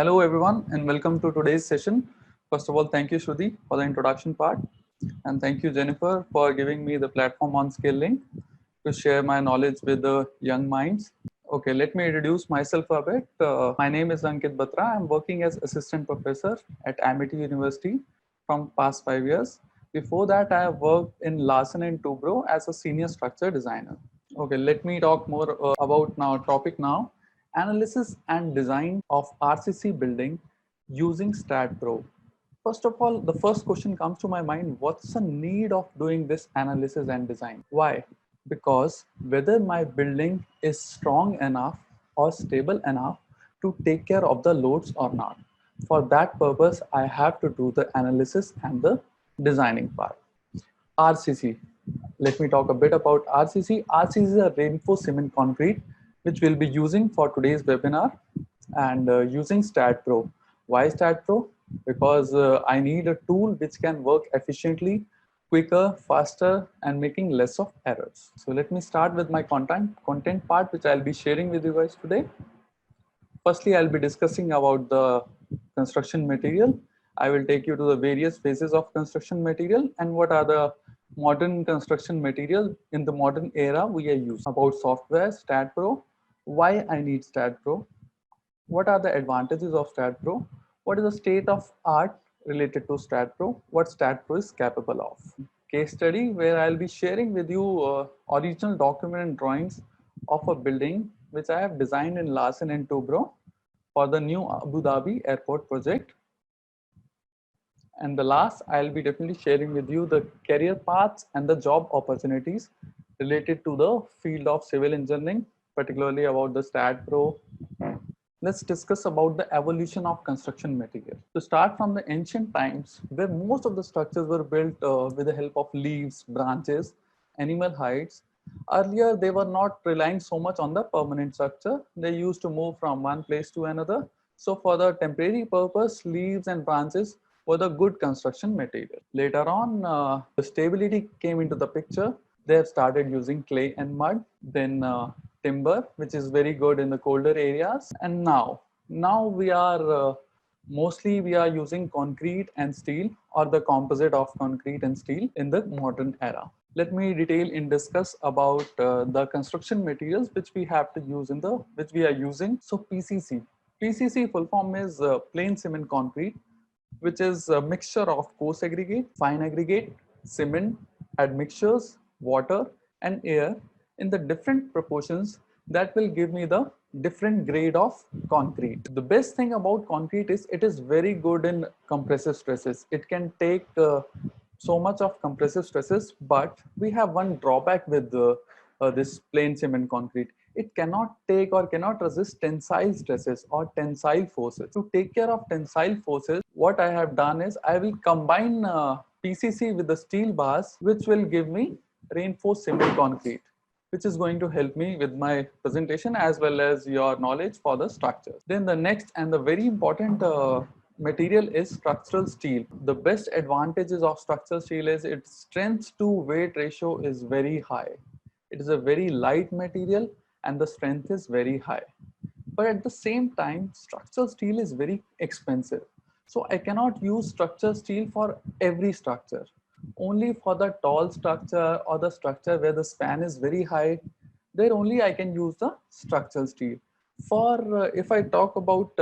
Hello everyone and welcome to today's session. First of all, thank you Shruti for the introduction part, and thank you Jennifer for giving me the platform on Skill-Lync to share my knowledge with the young minds. Okay, let me introduce myself a bit. My name is Ankit Batra. I'm working as assistant professor at Amity University from past 5 years. Before that, I have worked in Larsen and Toubro as a senior structure designer. Okay, let me talk more about now topic now. Analysis and design of RCC building using STAAD Pro. First of all, the first question comes to my mind, what's the need of doing this analysis and design? Why? Because whether my building is strong enough or stable enough to take care of the loads or not. For that purpose, I have to do the analysis and the designing part. RCC. Let me talk a bit about RCC. RCC is a reinforced cement concrete, which we'll be using for today's webinar, and using STAAD Pro. Why STAAD Pro? Because I need a tool which can work efficiently, quicker, faster, and making less of errors. So let me start with my content part, which I'll be sharing with you guys today. Firstly, I'll be discussing about the construction material. I will take you to the various phases of construction material and what are the modern construction material in the modern era we are using. About software, STAAD Pro, why I need STAAD Pro, what are the advantages of STAAD Pro, what is the state of art related to STAAD Pro, what STAAD Pro is capable of. Case study where I'll be sharing with you original document and drawings of a building which I have designed in Larsen and Toubro for the new Abu Dhabi airport project. And the last, I'll be definitely sharing with you the career paths and the job opportunities related to the field of civil engineering, particularly about the STAAD Pro. Let's discuss about the evolution of construction material. To start from the ancient times, where most of the structures were built with the help of leaves, branches, animal hides. Earlier, they were not relying so much on the permanent structure. They used to move from one place to another. So for the temporary purpose, leaves and branches were the good construction material. Later on, the stability came into the picture. They have started using clay and mud, then timber, which is very good in the colder areas. And now we are mostly we are using concrete and steel, or the composite of concrete and steel in the modern era. Let me detail and discuss about the construction materials which we have to use which we are using. So PCC full form is plain cement concrete, which is a mixture of coarse aggregate, fine aggregate, cement, admixtures, water and air in the different proportions that will give me the different grade of concrete. The best thing about concrete is it is very good in compressive stresses. It can take so much of compressive stresses, but we have one drawback with this plain cement concrete. It cannot take or cannot resist tensile stresses or tensile forces. To take care of tensile forces, what I have done is I will combine PCC with the steel bars, which will give me reinforced cement concrete, which is going to help me with my presentation as well as your knowledge for the structures. Then the next and the very important material is structural steel. The best advantages of structural steel is its strength to weight ratio is very high. It is a very light material and the strength is very high. But at the same time, structural steel is very expensive. So I cannot use structural steel for every structure. Only for the tall structure or the structure where the span is very high, there only I can use the structural steel. For if I talk about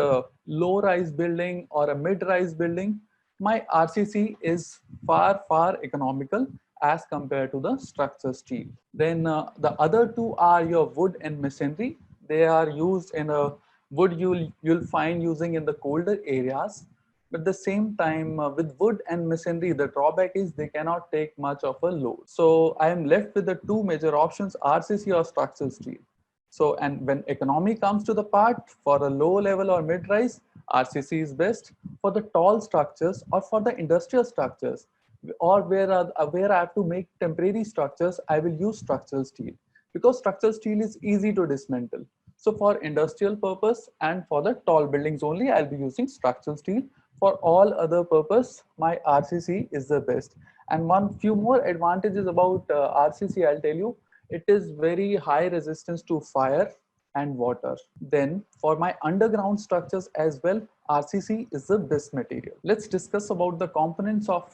low-rise building or a mid-rise building, my RCC is far economical as compared to the structural steel. Then the other two are your wood and masonry. They are used in a wood you'll find using in the colder areas. But at the same time, with wood and masonry, the drawback is they cannot take much of a load. So I am left with the two major options, RCC or structural steel. So, and when economy comes to the part, for a low level or mid-rise, RCC is best. For the tall structures or for the industrial structures, or where I have to make temporary structures, I will use structural steel, because structural steel is easy to dismantle. So for industrial purpose and for the tall buildings only, I'll be using structural steel. For all other purpose, my RCC is the best. And few more advantages about RCC, I'll tell you. It is very high resistance to fire and water. Then for my underground structures as well, RCC is the best material. Let's discuss about the components of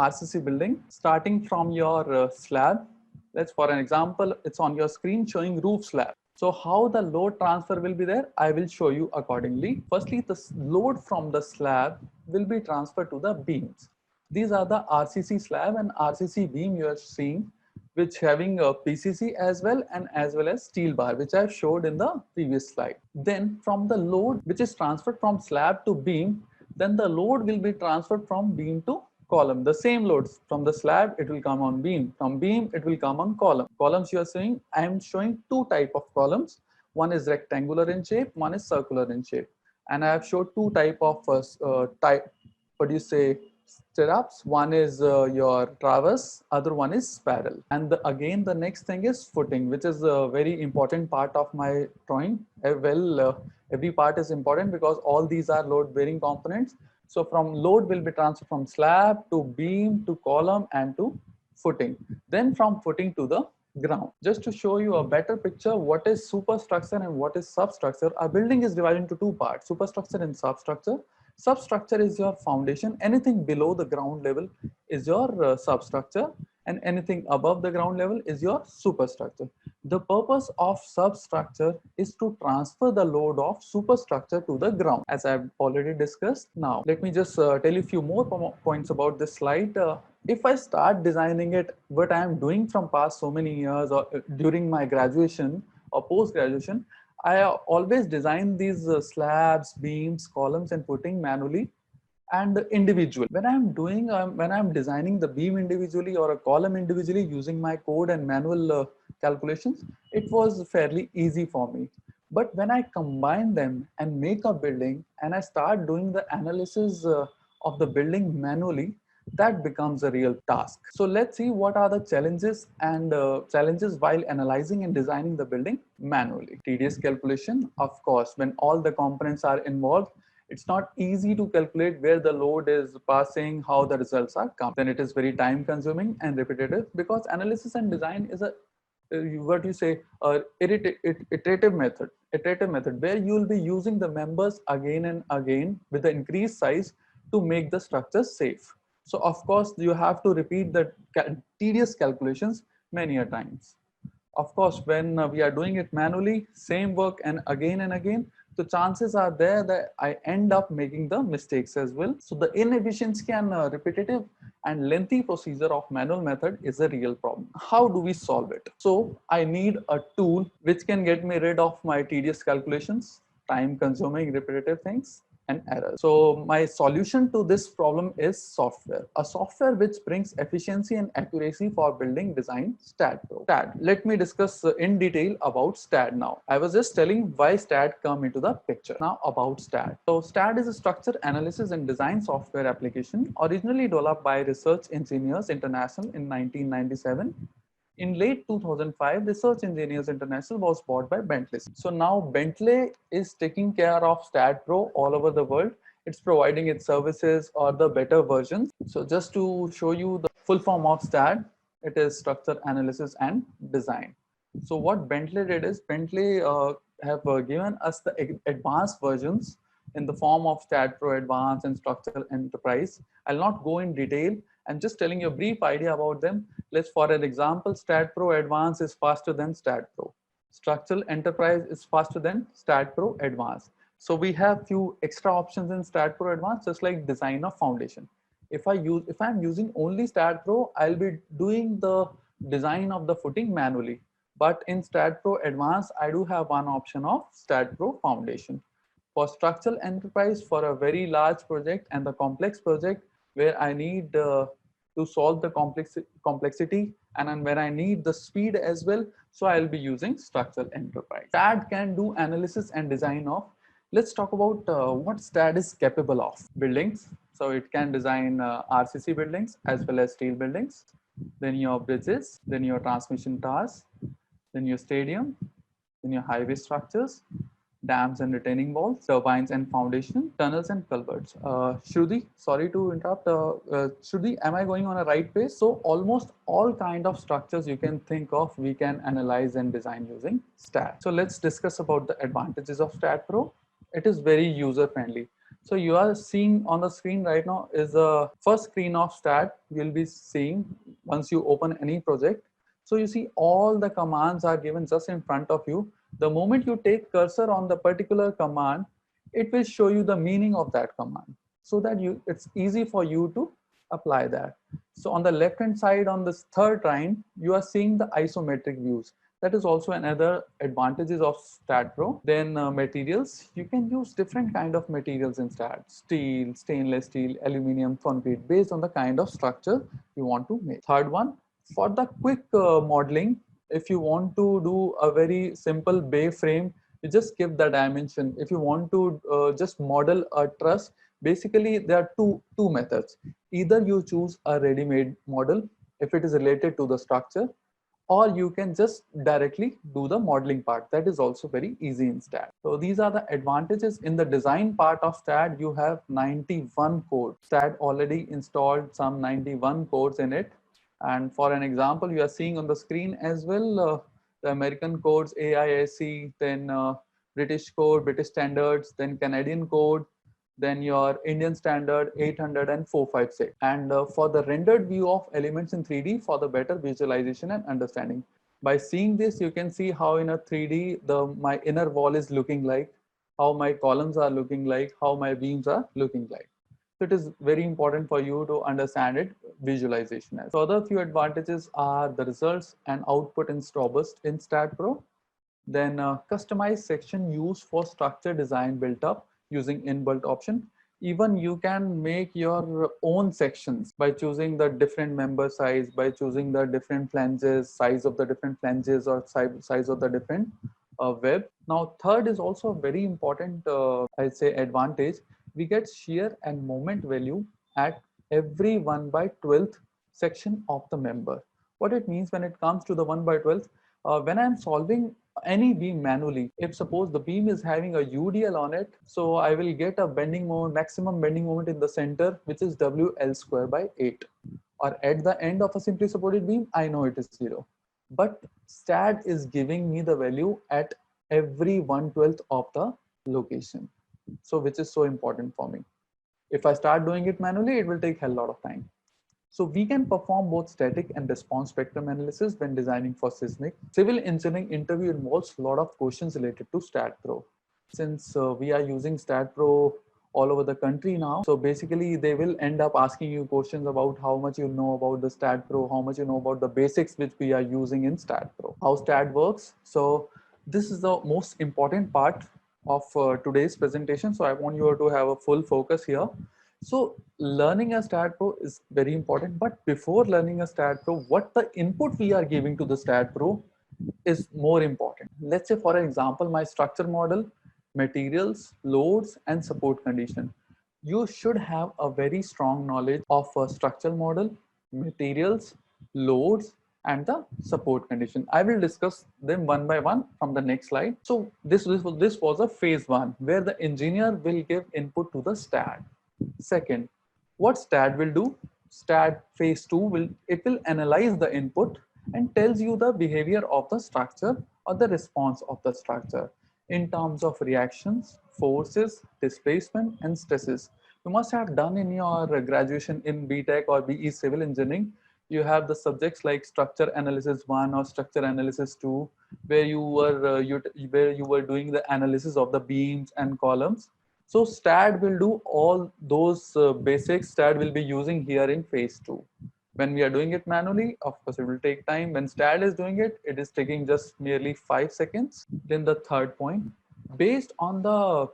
RCC building, starting from your slab. Let's, for an example, it's on your screen showing roof slab. So how the load transfer will be there, I will show you accordingly. Firstly, the load from the slab will be transferred to the beams. These are the RCC slab and RCC beam you are seeing, which having a PCC as well as steel bar, which I showed in the previous slide. Then from the load which is transferred from slab to beam, then the load will be transferred from beam to column. The same loads from the slab, it will come on beam. From beam, it will come on column. Columns you are seeing, I am showing two type of columns. One is rectangular in shape, one is circular in shape. And I have showed two type of stirrups. One is your traverse, other one is spiral. And again, the next thing is footing, which is a very important part of my drawing. Every part is important because all these are load bearing components. So from load will be transferred from slab to beam to column and to footing. Then from footing to the ground. Just to show you a better picture, what is superstructure and what is substructure. A building is divided into two parts, superstructure and substructure. Substructure is your foundation. Anything below the ground level is your substructure, and anything above the ground level is your superstructure. The purpose of substructure is to transfer the load of superstructure to the ground, as I've already discussed. Now, let me just tell you a few more points about this slide. If I start designing it, what I am doing from past so many years or during my graduation or post-graduation, I always design these slabs, beams, columns, and footing manually and individually. When I'm designing the beam individually or a column individually using my code and manual calculations, it was fairly easy for me. But when I combine them and make a building and I start doing the analysis of the building manually, that becomes a real task. So let's see what are the challenges while analyzing and designing the building manually. Tedious calculation, of course, when all the components are involved, it's not easy to calculate where the load is passing, how the results are coming. Then it is very time consuming and repetitive, because analysis and design is a iterative method where you will be using the members again and again with the increased size to make the structure safe. So of course you have to repeat the tedious calculations many a times. Of course, when we are doing it manually, same work and again, the chances are there that I end up making the mistakes as well. So the inefficiency and repetitive and lengthy procedure of manual method is a real problem. How do we solve it? So I need a tool which can get me rid of my tedious calculations, time consuming repetitive things, and errors. So my solution to this problem is software. A software which brings efficiency and accuracy for building design, STAAD Pro. STAAD. Let me discuss in detail about STAAD now. I was just telling why STAAD come into the picture. Now about STAAD. So STAAD is a structure analysis and design software application originally developed by Research Engineers International in 1997. In late 2005, Research Engineers International was bought by Bentley. So now Bentley is taking care of STAAD Pro all over the world. It's providing its services or the better versions. So just to show you the full form of STAAD, it is structure analysis and design. So what Bentley did is Bentley have given us the advanced versions in the form of STAAD Pro Advanced and Structural Enterprise. I'll not go in detail. I'm just telling you a brief idea about them. Let's, for an example, STAAD Pro Advanced is faster than STAAD Pro. Structural Enterprise is faster than STAAD Pro Advanced. So we have few extra options in STAAD Pro Advanced, just like design of foundation. If I'm using only STAAD Pro, I'll be doing the design of the footing manually. But in STAAD Pro Advanced, I do have one option of STAAD Pro Foundation. For Structural Enterprise, for a very large project and the complex project where I need to solve the complexity and where I need the speed as well, so I'll be using Structural Enterprise. STAAD can do analysis and design of. Let's talk about what STAAD is capable of. Buildings. So it can design RCC buildings as well as steel buildings, then your bridges, then your transmission towers, then your stadium, then your highway structures, dams and retaining walls, turbines and foundation, tunnels and culverts. Shruti, sorry to interrupt. Shruti, am I going on a right pace? So almost all kind of structures you can think of, we can analyze and design using STAAD. So let's discuss about the advantages of STAAD Pro. It is very user friendly. So you are seeing on the screen right now is the first screen of STAAD you'll be seeing once you open any project. So you see all the commands are given just in front of you. The moment you take cursor on the particular command, it will show you the meaning of that command so that it's easy for you to apply that. So on the left hand side on this third line, you are seeing the isometric views. That is also another advantages of STAAD Pro. Then materials, you can use different kind of materials in STAAD: steel, stainless steel, aluminum, concrete, based on the kind of structure you want to make. Third one, for the quick modeling, if you want to do a very simple bay frame, you just give the dimension. If you want to just model a truss, basically there are two methods. Either you choose a ready-made model if it is related to the structure, or you can just directly do the modeling part. That is also very easy in STAAD. So these are the advantages. In the design part of STAAD, you have 91 codes. STAAD already installed some 91 codes in it. And for an example, you are seeing on the screen as well, the American codes, AISC, then British code, British standards, then Canadian code, then your Indian standard 800 and 456. And for the rendered view of elements in 3D for the better visualization and understanding. By seeing this, you can see how in a 3D, my inner wall is looking like, how my columns are looking like, how my beams are looking like. So it is very important for you to understand it visualization. So other few advantages are the results and output is robust in STAAD Pro. Then customized section used for structure design built up using inbuilt option. Even you can make your own sections by choosing the different member size, by choosing the different flanges, size of the different flanges, or size of the different web. Now, third is also a very important, I'd say, advantage. We get shear and moment value at every 1/12th section of the member. What it means when it comes to the 1/12th, when I'm solving any beam manually, if suppose the beam is having a UDL on it, so I will get a bending moment, maximum bending moment in the center, which is WL²/8. Or at the end of a simply supported beam, I know it is 0. But STAAD is giving me the value at every 1/12th of the location. So which is so important for me. If I start doing it manually, it will take a lot of time. So we can perform both static and response spectrum analysis when designing for seismic. Civil engineering interview involves a lot of questions related to STAAD Pro. Since we are using STAAD Pro all over the country now, so basically they will end up asking you questions about how much you know about the STAAD Pro, how much you know about the basics which we are using in STAAD Pro, how STAAD works. So this is the most important part of today's presentation. So I want you to have a full focus here. So learning a STAAD Pro is very important, but before learning a STAAD Pro, what the input we are giving to the STAAD Pro is more important. Let's say for example, my structure model, materials, loads, and support condition. You should have a very strong knowledge of a structural model, materials, loads, and the support condition. I will discuss them one by one from the next slide. So this was a phase 1 where the engineer will give input to the STAAD. Second, what STAAD will do? STAAD phase 2 will analyze the input and tells you the behavior of the structure or the response of the structure in terms of reactions, forces, displacement, and stresses. You must have done in your graduation in BTech or BE Civil Engineering. You have the subjects like structure analysis 1 or structure analysis 2, where you were doing the analysis of the beams and columns. So STAAD will do all those basics. STAAD will be using here in phase 2. When we are doing it manually, of course, it will take time. When STAAD is doing it, it is taking just merely 5 seconds. Then the third point, based on the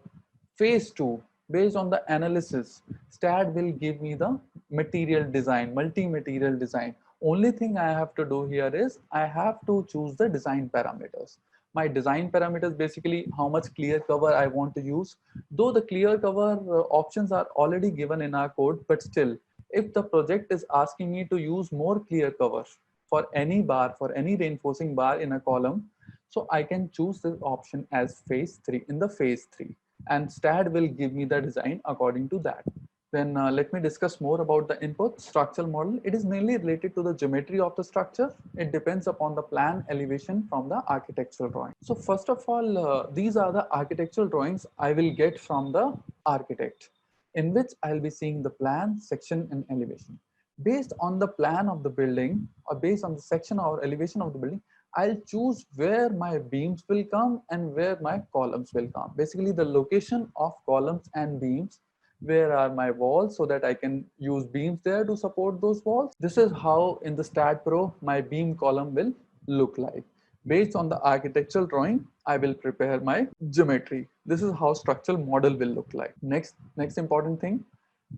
phase 2, based on the analysis, STAAD will give me the material design, multi-material design. Only thing I have to do here is I have to choose the design parameters. My design parameters, basically how much clear cover I want to use. Though the clear cover options are already given in our code, but still, if the project is asking me to use more clear cover for any bar, for any reinforcing bar in a column, So I can choose this option as phase 3 in the phase 3, and STAAD will give me the design according to that. Then let me discuss more about the input structural model. It is mainly related to the geometry of the structure. It depends upon the plan elevation from the architectural drawing. So first of all, these are the architectural drawings I will get from the architect, in which I'll be seeing the plan, section and elevation. Based on the plan of the building or based on the section or elevation of the building, I'll choose where my beams will come and where my columns will come. Basically the location of columns and beams, where are my walls so that I can use beams there to support those walls. This is how in the STAAD Pro my beam column will look like. Based on the architectural drawing, I will prepare my geometry. This is how structural model will look like. Next important thing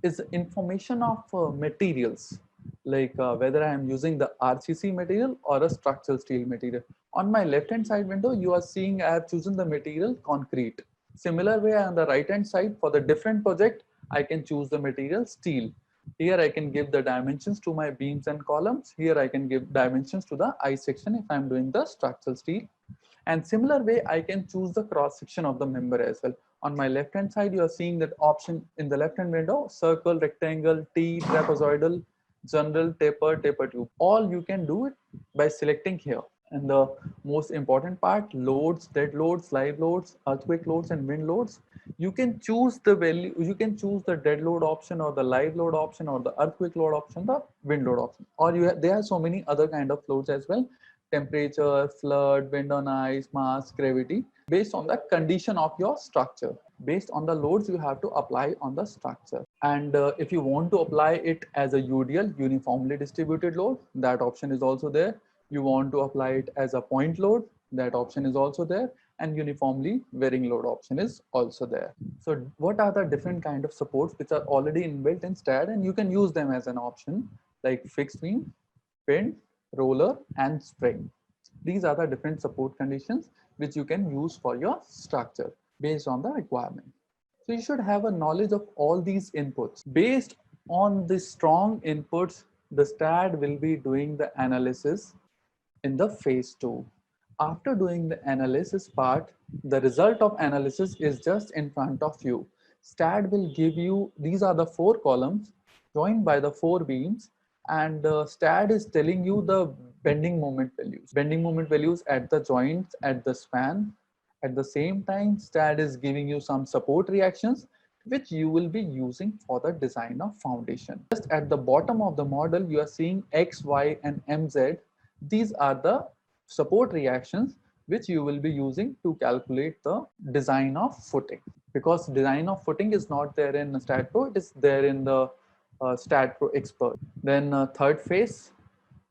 is information of materials, like whether I am using the RCC material or a structural steel material. On my left hand side window, you are seeing I have chosen the material concrete. Similar way on the right hand side for the different project, I can choose the material steel. Here I can give the dimensions to my beams and columns. Here I can give dimensions to the I section if I'm doing the structural steel. And similar way, I can choose the cross section of the member as well. On my left hand side, you are seeing that option in the left hand window: circle, rectangle, T, trapezoidal, general, taper, taper tube. All you can do it by selecting here. And the most important part, loads, dead loads, live loads, earthquake loads and wind loads. You can choose the value, you can choose the dead load option or the live load option or the earthquake load option, the wind load option. Or there are so many other kind of loads as well: temperature, flood, wind on ice, mass, gravity, based on the condition of your structure. Based on the loads you have to apply on the structure. And if you want to apply it as a UDL, uniformly distributed load, that option is also there. You want to apply it as a point load, that option is also there. And uniformly varying load option is also there. So what are the different kind of supports which are already inbuilt in STAAD, and you can use them as an option, like fixed wing, pin, roller and spring. These are the different support conditions which you can use for your structure based on the requirement. So you should have a knowledge of all these inputs. Based on the strong inputs, the STAAD will be doing the analysis in the phase 2. After doing the analysis part, the result of analysis is just in front of you. STAAD will give you, these are the 4 columns joined by the 4 beams, and STAAD is telling you the bending moment values at the joints, at the span. At the same time, STAAD is giving you some support reactions which you will be using for the design of foundation. Just at the bottom of the model, you are seeing X, Y and MZ. These are the support reactions which you will be using to calculate the design of footing. Because design of footing is not there in STAAD Pro, it is there in the STAAD Pro Expert. Then third phase,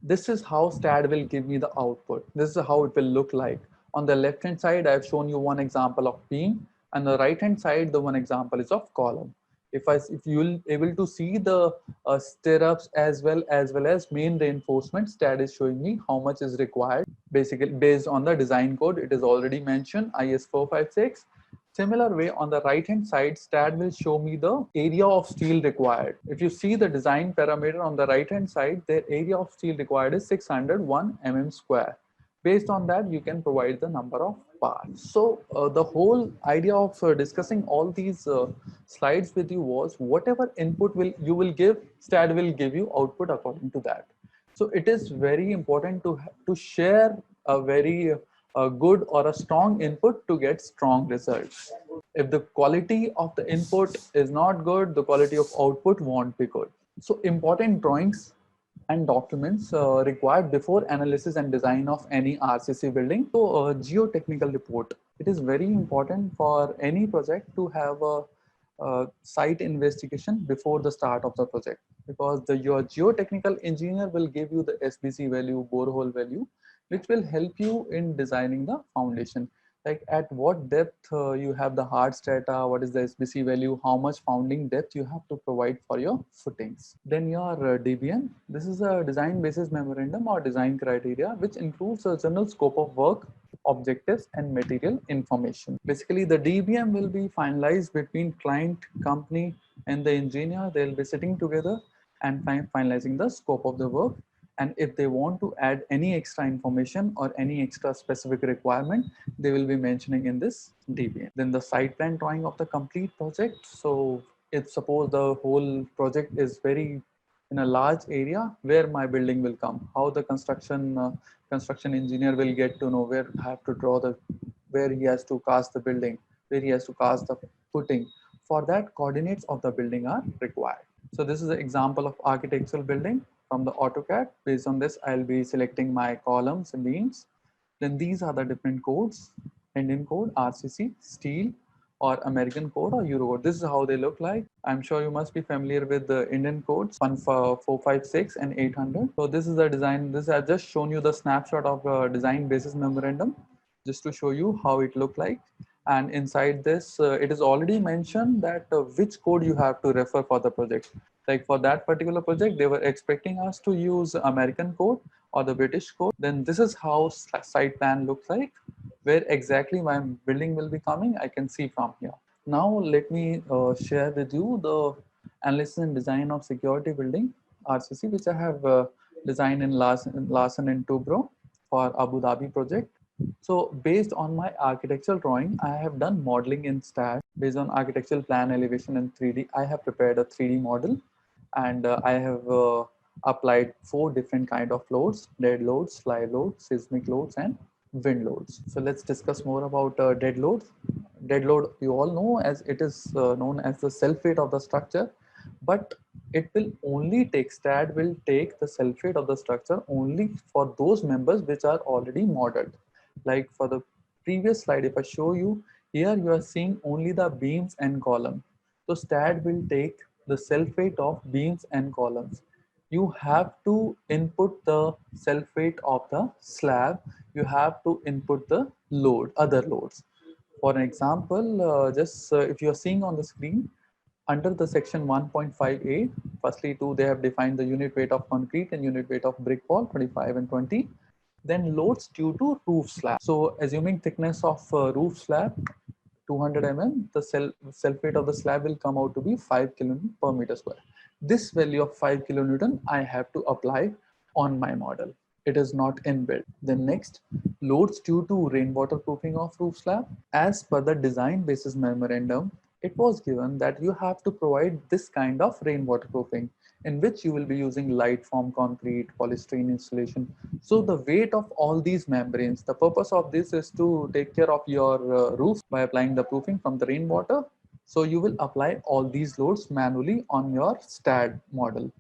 this is how STAAD will give me the output. This is how it will look like. On the left hand side, I have shown you one example of beam, and the right hand side, the one example is of column. If you will able to see the stirrups as well as main reinforcement, STAAD is showing me how much is required. Basically, based on the design code, it is already mentioned IS 456. Similar way, on the right hand side, STAAD will show me the area of steel required. If you see the design parameter on the right hand side, their area of steel required is 601 mm square. Based on that, you can provide the number of parts. So the whole idea of discussing all these slides with you was, whatever input you will give, STAAD will give you output according to that. So it is very important to share a very good or a strong input to get strong results. If the quality of the input is not good, the quality of output won't be good. So important drawings and documents required before analysis and design of any RCC building. So geotechnical report. It is very important for any project to have a site investigation before the start of the project, because your geotechnical engineer will give you the SBC value, borehole value, which will help you in designing the foundation. Like at what depth you have the hard strata, what is the SBC value, how much founding depth you have to provide for your footings. Then your DBM, this is a design basis memorandum or design criteria, which includes a general scope of work, objectives and material information. Basically, the DBM will be finalized between client, company and the engineer. They'll be sitting together and finalizing the scope of the work. And if they want to add any extra information or any extra specific requirement, they will be mentioning in this DBM. Then the site plan drawing of the complete project. So if suppose the whole project is very in a large area where my building will come, how the construction engineer will get to know where I have to draw the, where he has to cast the building, where he has to cast the footing. For that, coordinates of the building are required. So this is an example of architectural building from the AutoCAD. Based on this, I'll be selecting my columns and beams. Then these are the different codes: Indian code, RCC, steel, or American code or Euro code. This is how they look like. I'm sure you must be familiar with the Indian codes, 456 and 800. So this is the design. This I've just shown you the snapshot of design basis memorandum, just to show you how it looked like. And inside this, it is already mentioned that which code you have to refer for the project. Like for that particular project, they were expecting us to use American code or the British code. Then this is how site plan looks like, where exactly my building will be coming. I can see from here. Now let me share with you the analysis and design of security building, RCC, which I have designed in Larsen and Toubro for Abu Dhabi project. So based on my architectural drawing, I have done modeling in STAAD based on architectural plan elevation in 3D. I have prepared a 3D model, and I have applied 4 different kind of loads: dead loads, live loads, seismic loads, and wind loads. So let's discuss more about dead loads. Dead load, you all know, as it is known as the self weight of the structure, but it will only take, STAAD will take the self weight of the structure only for those members which are already modeled. Like for the previous slide, if I show you, here you are seeing only the beams and columns. So STAAD will take the self weight of beams and columns. You have to input the self weight of the slab. You have to input the load, other loads. For an example, if you are seeing on the screen, under the section 1.5a, firstly they have defined the unit weight of concrete and unit weight of brick wall, 25 and 20. Then loads due to roof slab. So assuming thickness of roof slab 200 mm, the self weight of the slab will come out to be 5 kN per meter square. This value of 5 kilonewton I have to apply on my model. It is not inbuilt. Then next, loads due to rainwater proofing of roof slab. As per the design basis memorandum, it was given that you have to provide this kind of rainwater proofing, in which you will be using light form concrete, polystyrene insulation. So the weight of all these membranes, the purpose of this is to take care of your roof by applying the proofing from the rainwater. So you will apply all these loads manually on your STAAD model.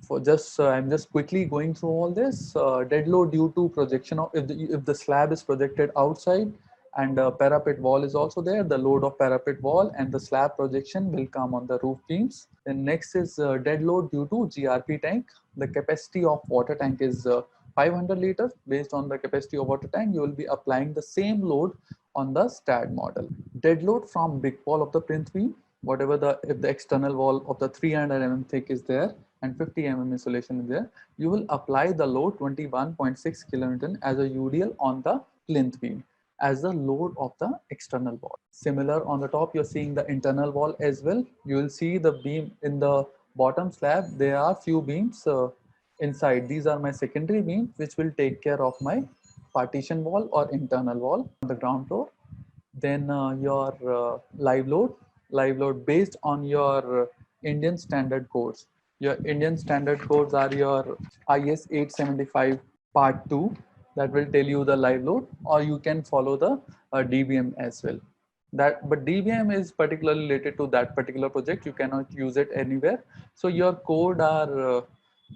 For just I'm just quickly going through all this. Dead load due to projection of, if the slab is projected outside and parapet wall is also there, the load of parapet wall and the slab projection will come on the roof beams. Then next is dead load due to GRP tank. The capacity of water tank is 500 liters. Based on the capacity of water tank, you will be applying the same load on the STAAD model. Dead load from big wall of the plinth beam, whatever if the external wall of the 300 mm thick is there and 50 mm insulation is there, you will apply the load 21.6 kilonewton as a UDL on the plinth beam as the load of the external wall. Similar on the top, you're seeing the internal wall as well. You will see the beam in the bottom slab. There are few beams inside. These are my secondary beams, which will take care of my partition wall or internal wall on the ground floor. Then your live load based on your Indian standard codes. Your Indian standard codes are your IS 875 part 2, that will tell you the live load, or you can follow the DBM as well. But DBM is particularly related to that particular project. You cannot use it anywhere. So your code are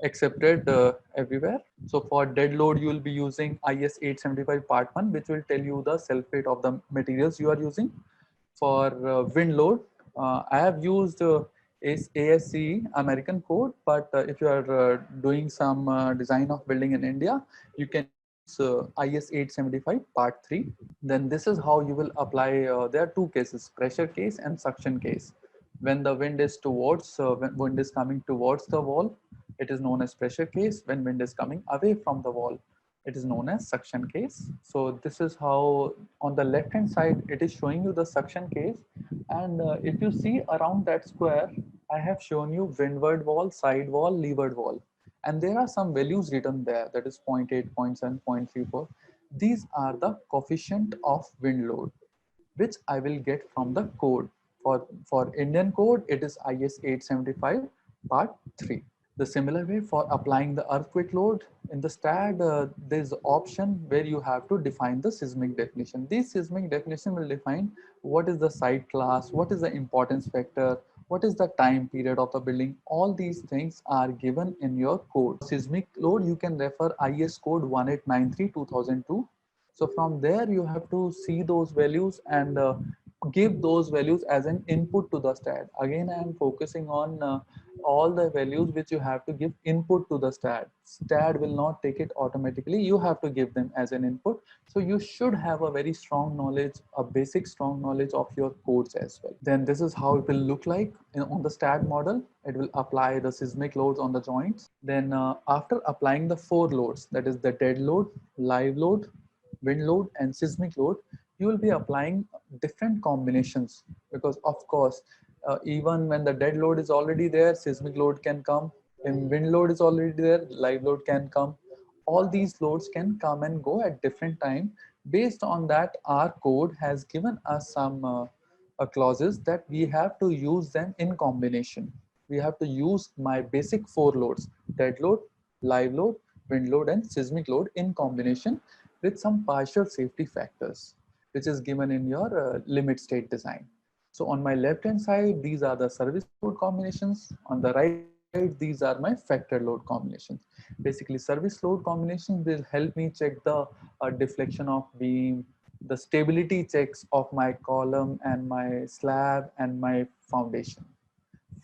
accepted everywhere. So for dead load, you will be using IS 875 part 1, which will tell you the self weight of the materials you are using. For wind load, I have used ASCE American code, but if you are doing some design of building in India, you can use IS 875 part 3. Then this is how you will apply. There are two cases: pressure case and suction case. When the wind is towards, when wind is coming towards the wall, it is known as pressure case. When wind is coming away from the wall, it is known as suction case. So this is how on the left hand side, it is showing you the suction case. And if you see around that square, I have shown you windward wall, side wall, leeward wall. And there are some values written there, that is 0.8, 0.7, 0.34. These are the coefficient of wind load, which I will get from the code. For Indian code, it is IS 875 part 3. The similar way for applying the earthquake load in the STAAD, there's option where you have to define the seismic definition. This seismic definition will define what is the site class, what is the importance factor, what is the time period of the building. All these things are given in your code. Seismic load, you can refer IS code 1893-2002. So from there, you have to see those values and give those values as an input to the STAAD. Again, I am focusing on all the values which you have to give input to the STAAD. STAAD will not take it automatically. You have to give them as an input. So you should have a very strong knowledge, a basic strong knowledge of your codes as well. Then this is how it will look like on the STAAD model. It will apply the seismic loads on the joints. Then after applying the 4 loads, that is the dead load, live load, wind load and seismic load, you will be applying different combinations, because of course even when the dead load is already there, seismic load can come. When wind load is already there, live load can come. All these loads can come and go at different time. Based on that, our code has given us some clauses that we have to use them in combination. We have to use my basic 4 loads, dead load, live load, wind load and seismic load in combination with some partial safety factors, which is given in your limit state design. So on my left hand side, these are the service load combinations. On the right side, these are my factor load combinations. Basically, service load combinations will help me check the deflection of beam, the stability checks of my column and my slab and my foundation.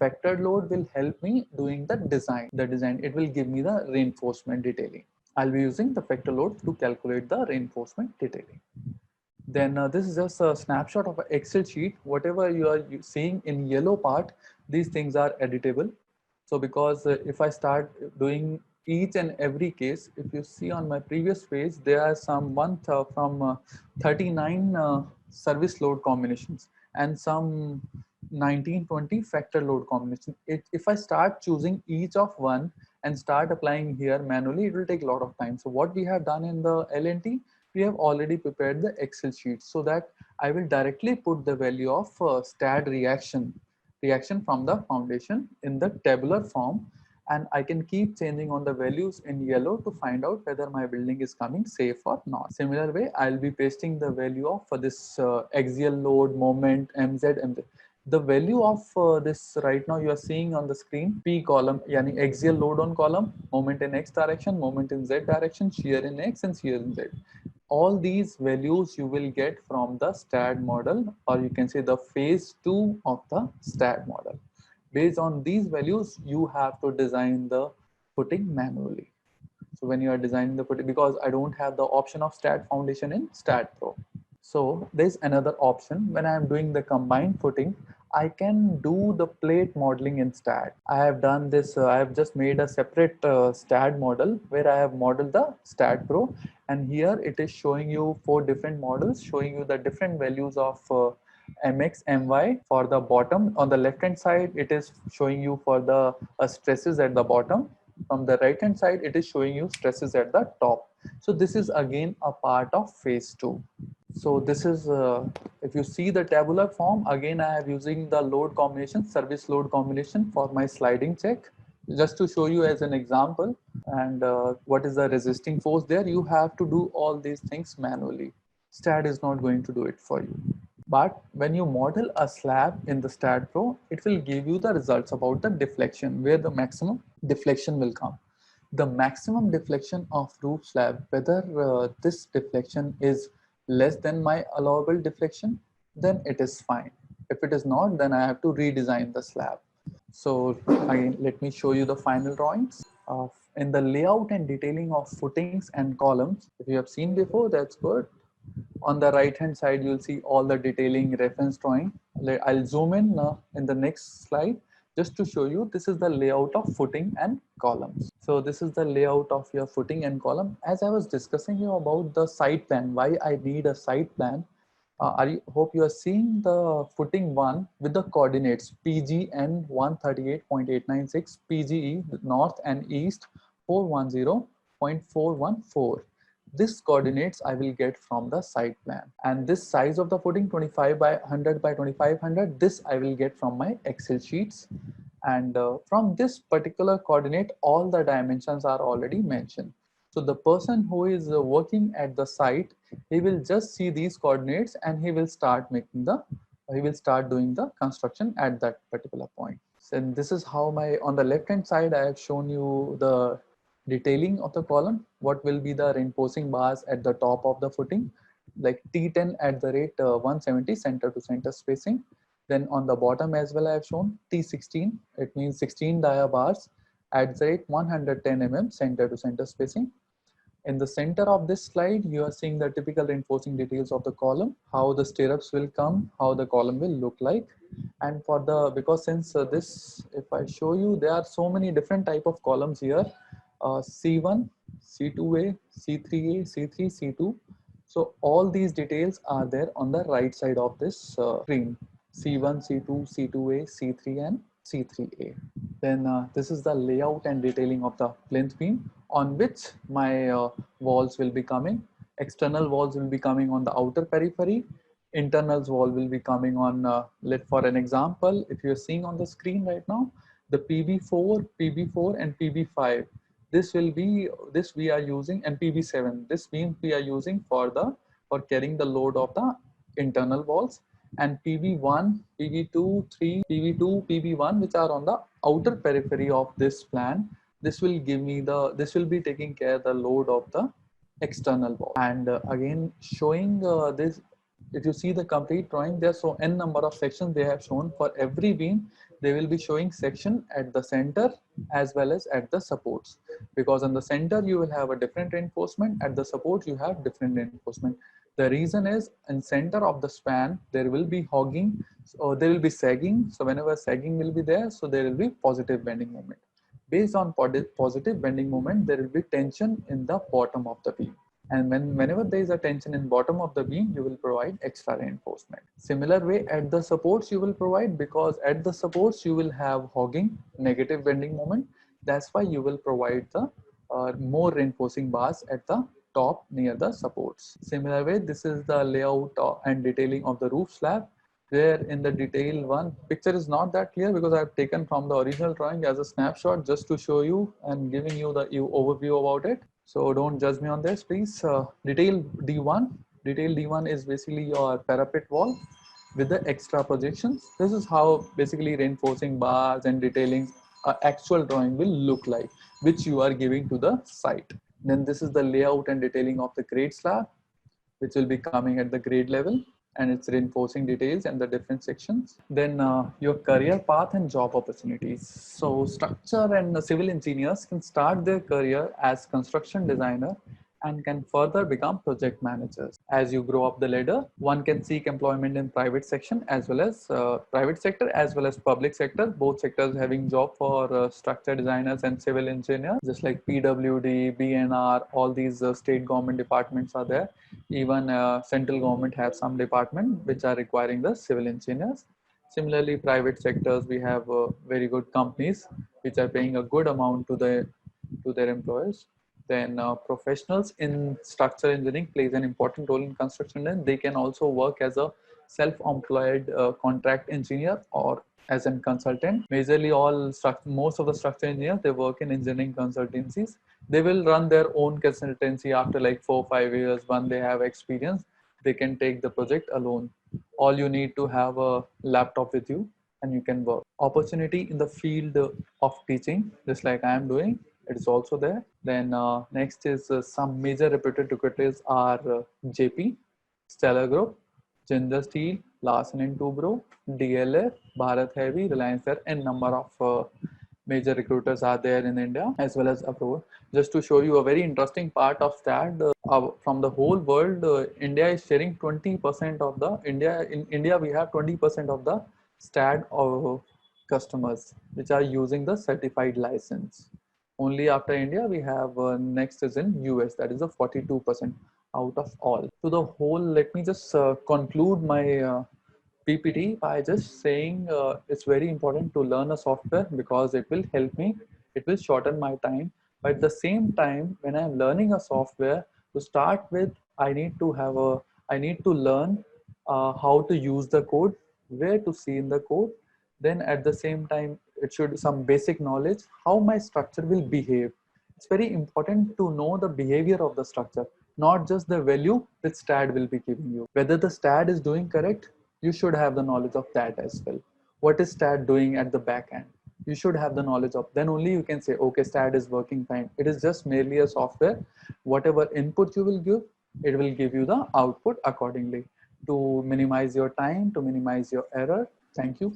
Factored load will help me doing the design. It will give me the reinforcement detailing. I'll be using the factor load to calculate the reinforcement detailing. Then this is just a snapshot of an Excel sheet. Whatever you are seeing in yellow part, these things are editable. So because if I start doing each and every case, if you see on my previous page, there are some from 39 service load combinations and some 19-20 factor load combination. If I start choosing each of one and start applying here manually, it will take a lot of time. So what we have done in the LNT, we have already prepared the Excel sheet so that I will directly put the value of STAAD reaction from the foundation in the tabular form, and I can keep changing on the values in yellow to find out whether my building is coming safe or not. Similar way, I'll be pasting the value of for this axial load, moment, MZ. The value of this right now you are seeing on the screen, P column, yani axial load on column, moment in X direction, moment in Z direction, shear in X and shear in Z. All these values you will get from the STAAD model, or you can say the phase 2 of the STAAD model. Based on these values, you have to design the footing manually. So when you are designing the footing, because I don't have the option of STAAD foundation in STAAD Pro. So there's another option. When I am doing the combined footing, I can do the plate modeling in STAAD. I have done this, I have just made a separate STAAD model where I have modeled the STAAD Pro, and here it is showing you 4 different models, showing you the different values of mx, my for the bottom. On the left hand side, it is showing you for the stresses at the bottom. From the right hand side, it is showing you stresses at the top. So this is again a part of phase 2. So this is, if you see the tabular form, again I am using the load combination, service load combination for my sliding check, just to show you as an example. And what is the resisting force there? You have to do all these things manually. STAAD is not going to do it for you. But when you model a slab in the STAAD Pro, it will give you the results about the deflection, where the maximum deflection will come. The maximum deflection of roof slab, whether this deflection is less than my allowable deflection, then it is fine. If it is not, then I have to redesign the slab. So again, let me show you the final drawings. In the layout and detailing of footings and columns, if you have seen before, that's good. On the right hand side, you'll see all the detailing reference drawing. I'll zoom in the next slide just to show you. This is the layout of footing and columns. So this is the layout of your footing and column. As I was discussing you about the site plan, why I need a site plan. Hope you are seeing the footing 1 with the coordinates PG and 138.896 PGE north and east 410.414. This coordinates I will get from the site plan, and this size of the footing 25 by 100 by 2500, this I will get from my Excel sheets. And from this particular coordinate, all the dimensions are already mentioned. So the person who is working at the site, he will just see these coordinates and he will start doing the construction at that particular point. So this is how on the left hand side, I have shown you the detailing of the column. What will be the reinforcing bars at the top of the footing, like T10 at the rate 170 center to center spacing. Then on the bottom as well, I have shown T16. It means 16 dia bars at the rate 110 mm center to center spacing. In the center of this slide, you are seeing the typical reinforcing details of the column, how the stirrups will come, how the column will look like. And for because since this, if I show you, there are so many different type of columns here, C1, C2A, C3A, C3, C2. So all these details are there on the right side of this screen. C1, C2, C2A, C3 and C3A. Then this is the layout and detailing of the plinth beam on which my walls will be coming. External walls will be coming on the outer periphery. Internals wall will be coming on, for an example, if you're seeing on the screen right now, the PB4, PB4 and PB5. This we are using, and PB7. This beam we are using for carrying the load of the internal walls. And PB1, PB2, 3, PB2, PB1, which are on the outer periphery of this plan. This will be taking care of the load of the external wall. And again, showing this, if you see the complete drawing, there's so n number of sections they have shown. For every beam, they will be showing section at the center as well as at the supports. Because on the center, you will have a different reinforcement. At the support, you have different reinforcement. The reason is, in center of the span, there will be hogging, so there will be sagging. So whenever sagging will be there, so there will be positive bending moment. Based on positive bending moment, there will be tension in the bottom of the beam. And whenever there is a tension in bottom of the beam, you will provide extra reinforcement. Similar way at the supports you will provide, because at the supports you will have hogging, negative bending moment. That's why you will provide the more reinforcing bars at the top near the supports. Similar way, this is the layout and detailing of the roof slab, where in the detail one, picture is not that clear because I have taken from the original drawing as a snapshot just to show you and giving you the overview about it. So don't judge me on this, please. Detail D1 is basically your parapet wall with the extra projections. This is how basically reinforcing bars and detailing actual drawing will look like, which you are giving to the site. Then this is the layout and detailing of the grade slab, which will be coming at the grade level, and it's reinforcing details and the different sections. Then your career path and job opportunities. So structure and civil engineers can start their career as construction designer and can further become project managers. As you grow up the ladder, one can seek employment in private section as well as private sector as well as public sector. Both sectors having job for structure designers and civil engineers, just like PWD, BNR, all these state government departments are there. Even central government have some department which are requiring the civil engineers. Similarly, private sectors, we have very good companies which are paying a good amount to their employers. Then professionals in structural engineering plays an important role in construction, and they can also work as a self-employed contract engineer or as a consultant. Majorly most of the structural engineers, they work in engineering consultancies. They will run their own consultancy after like 4 or 5 years. When they have experience, they can take the project alone. All you need to have a laptop with you and you can work. Opportunity in the field of teaching, just like I am doing, it is also there. Then next is some major reputed recruiters are JP, Stellar Group, Jindal Steel, Larsen and Toubro, DLF, Bharat Heavy, Reliance. There and number of major recruiters are there in India as well as abroad. Just to show you a very interesting part of STAAD, from the whole world, India is sharing 20% of the in India we have 20% of the STAAD customers which are using the certified license. Only after India, we have next is in US, that is a 42% out of all. So the whole, let me just conclude my PPT by just saying it's very important to learn a software because it will help me, it will shorten my time But at the same time, when I'm learning a software, to start with, I need to learn how to use the code, where to see in the code. Then at the same time, it should some basic knowledge how my structure will behave. It's very important to know the behavior of the structure, not just the value which STAAD will be giving you. Whether the STAAD is doing correct, you should have the knowledge of that as well. What is STAAD doing at the back end? You should have the knowledge of. Then only you can say, okay, STAAD is working fine. It is just merely a software. Whatever input you will give, it will give you the output accordingly to minimize your time, to minimize your error. Thank you.